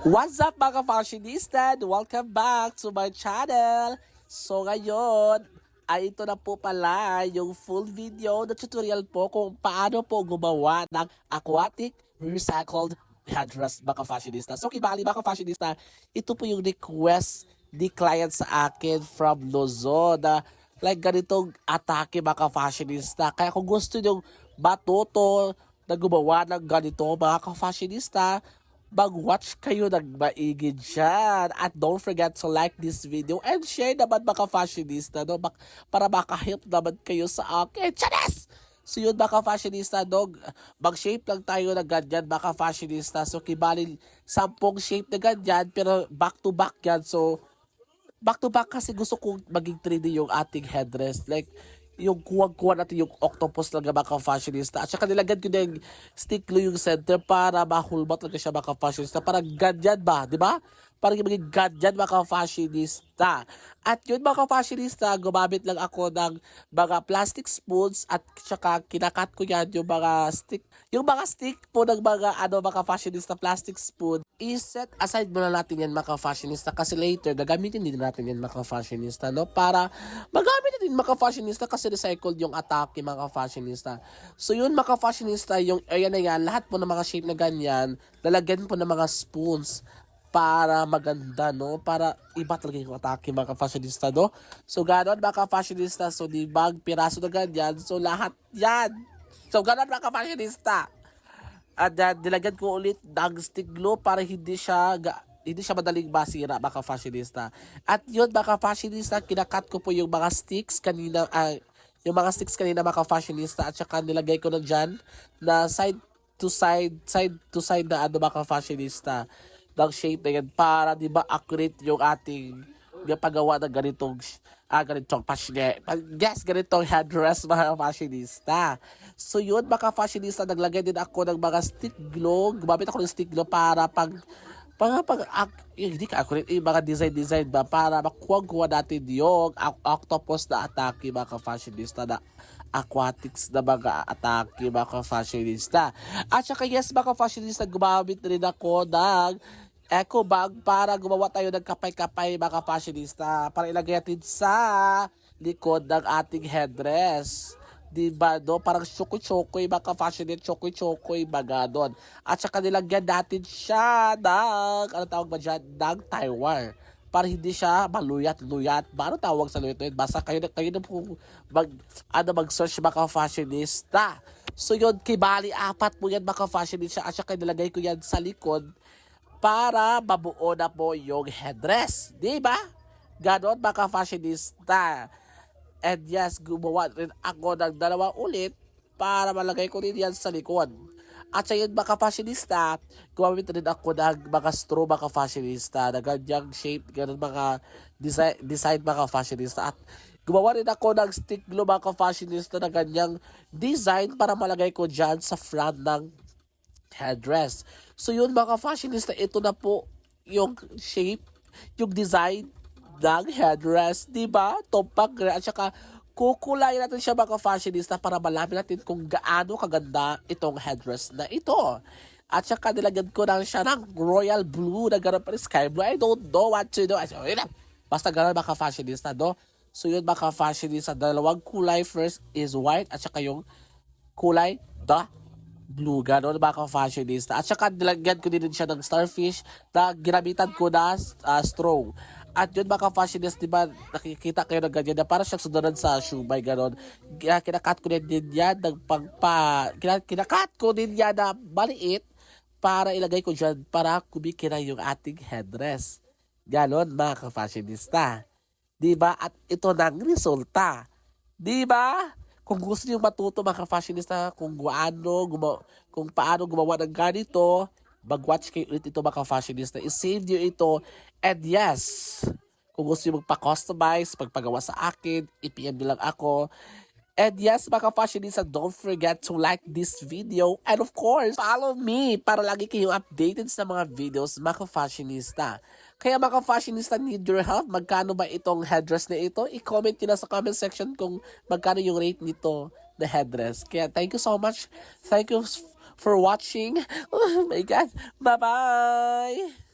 What's up mga fashionista? Welcome back to my channel. So ngayon, ay ito na po pala yung full video na tutorial po kung paano po gumawa ng aquatic recycled headdress mga fashionista. So kibali mga fashionista, ito po yung request ni client sa akin from Luzon na like ganitong atake mga fashionista. Kaya kung gusto nyo matuto na gumawa ng ganito mga fashionista, mag-watch kayo ng maigi dyan. At don't forget to like this video and share naman mga fashionista, no? Para makahelp naman kayo sa akin. Chanes! So yun mga fashionista, no? Mag-shape lang tayo na ganyan mga fashionista. So kibali 10 shape na ganyan pero back to back yan. So back to back kasi gusto kong maging 3D yung ating headdress. Like, yung kuwag-kuwa natin yung octopus lang mga fashionista. At saka nilagyan ko na yung stick glue yung center para mahulmat lang siya mga fashionista. Para ganyan ba, di ba? Para maging ganyan mga fashionista. At yun mga fashionista, gumamit lang ako ng mga plastic spoons at saka kinakat ko yan yung mga stick. Yung mga stick po ng mga fashionista plastic spoon, i-set aside muna natin yan mga fashionista kasi later gagamitin din natin yan mga fashionista, no? Para magamit din mga fashionista kasi recycled yung atake mga fashionista. So yun mga fashionista, yung area na yan, lahat po ng mga shape na ganyan, lalagyan po ng mga spoons para maganda, no? Para iba talaga yung atake mga fashionista, no? So ganon mga fashionista, so di bag piraso na ganyan, so lahat yan. So ganon mga fashionista. At nilagyan ko ulit ng stick glue para hindi siya madaling masira mga fashionista. At yun mga fashionista, kinakat ko po yung mga sticks kanina, mga fashionista, at saka nilagay ko na dyan na side to side na mga fashionista ng shape na yan para di ba accurate yung ating paggawa ng ganitong ganitong headdress mga fashionista. So yun mga fashionista, naglagay din ako ng mga stick glue. Gumamit ako ng stick glue para hindi ka accurate yung mga design ba para makuha natin yung octopus na atake mga fashionista, na aquatics na mga atake mga fashionista. At saka yes mga fashionista, gumamit rin ako ng eco bag para gumawa tayo ng kapay-kapay mga fashionista para ilagay natin sa likod ng ating headdress. Diba, no? Parang chokoy-chokoy mga fashionista, chokoy-chokoy baga doon. At saka nilagyan natin siya ng, ano tawag ba dyan, ng tie wire para hindi siya maluyat-luyat. Ano tawag sa luyat-luyat? Basta kayo na po mag-search mga fashionista. So yun, kibali 4 po yan mga fashionista, at saka nilagay ko yan sa likod para mabuo na po yung headdress. Diba? Ganon mga fashionista. And yes, gumawa rin ako ng 2 ulit para malagay ko rin yan sa likod. At sa yun mga fashionista, gumamit rin ako ng mga straw mga fashionista na ganyang shape, ganun mga design mga fashionista. At gumawa rin ako ng stick glue mga fashionista na ganyang design para malagay ko dyan sa front ng headdress. So yun mga fashionista, ito na po yung shape, yung design ng headdress, diba? Tumpak at saka kukulayan natin siya mga fashionista para malaman natin kung gaano kaganda itong headdress na ito. At saka nilagyan ko lang siya ng royal blue na gano'n pa rin sky blue. I don't know what to do. Basta gano'n mga fashionista, no? So yun mga fashionista, 2 kulay. First is white at saka yung kulay blue, gano'n mga fashionista. At saka nilagyan ko din siya ng starfish na ginamitan ko na straw. At yun mga fashionista, diba nakikita kayo ng ganyan na parang siyang sundan sa shumay, gano'n. Kinakat ko din yan ng kinakat ko din yan na maliit para ilagay ko dyan para kumikina yung ating headdress. Gano'n mga fashionista. Diba? At ito na ang resulta. Diba? Kung gusto niyo matuto mga fashionista kung paano gumawa ng ganito, mag-watch kayo ulit ito mga fashionista. I-save niyo ito. And yes, kung gusto niyo magpa-customize, pagpagawa sa akin, i-PM niyo lang ako. And yes mga fashionista, don't forget to like this video. And of course, follow me para lagi kayong updated sa mga videos mga fashionista. Kaya mga fashionista, need your help. Magkano ba itong headdress na ito? I-comment nyo na sa comment section kung magkano yung rate nito na headdress. Kaya thank you so much. Thank you for watching. Oh my God. Bye-bye.